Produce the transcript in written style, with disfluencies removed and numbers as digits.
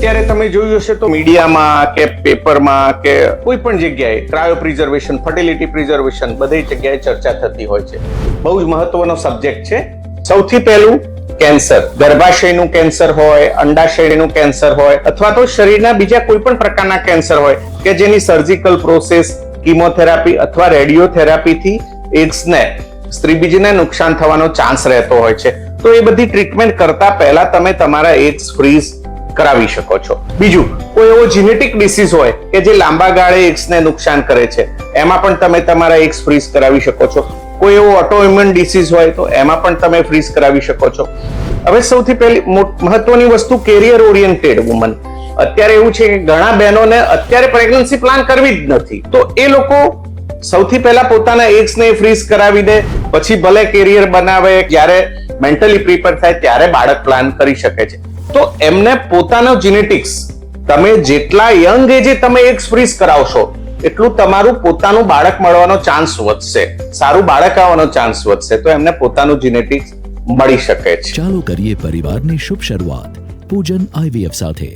અત્યારે તમે જોયું હશે તો મીડિયામાં કે પેપરમાં કે કોઈ પણ જગ્યાએ ક્રાયો પ્રિઝર્વેશન, ફર્ટિલિટી પ્રિઝર્વેશન બધી જગ્યાએ ચર્ચા થતી હોય છે. બહુ જ મહત્વનો સબ્જેક્ટ છે. સૌથી પહેલું કેન્સર, ગર્ભાશયનું કેન્સર હોય, અંડાશયનું કેન્સર હોય અથવા તો શરીરના બીજા કોઈ પણ પ્રકારના કેન્સર હોય કે જેની સર્જિકલ પ્રોસેસ, કીમોથેરાપી અથવા રેડિયોથેરાપીથી એગ્સને, સ્ત્રીબીજને નુકસાન થવાનો ચાન્સ રહેતો હોય છે. તો એ બધી ટ્રીટમેન્ટ કરતા પહેલા તમે તમારા એગ્સ ફ્રીઝ કરાવી શકો છો. બીજું, કોઈ એવો જીનેટિક ડિસીઝ હોય કે જે લાંબા ગાળે એગ્સને નુકસાન કરે છે, એમાં પણ તમે તમારા એગ્સ ફ્રીઝ કરાવી શકો છો. કોઈ એવો ઓટોઇમ્યુન ડિસીઝ હોય તો એમાં પણ તમે ફ્રીઝ કરાવી શકો છો. હવે સૌથી પહેલી મહત્વની વસ્તુ, કેરિયર ઓરિએન્ટેડ વુમન. અત્યારે એવું છે કે ઘણા બહેનોને અત્યારે પ્રેગ્નન્સી પ્લાન કરવી જ નથી, તો એ લોકો સૌથી પહેલા પોતાના એગ્સને ફ્રીઝ કરાવી દે, પછી ભલે કેરિયર બનાવે, જ્યારે મેન્ટલી પ્રિપેર થાય ત્યારે બાળક પ્લાન કરી શકે છે. તો એમને પોતાનો જીનેટિક્સ, તમે જેટલા યંગ એજે તમે એગ્સ ફ્રીઝ કરાવશો એટલું તમારું પોતાનું બાળક મળવાનો ચાન્સ વધશે, સારું બાળક આવવાનો ચાન્સ વધશે. તો એમને પોતાનું જીનેટિક્સ મળી શકે છે. ચાલો કરીએ પરિવારની શુભ શરૂઆત પૂજન IVF સાથે.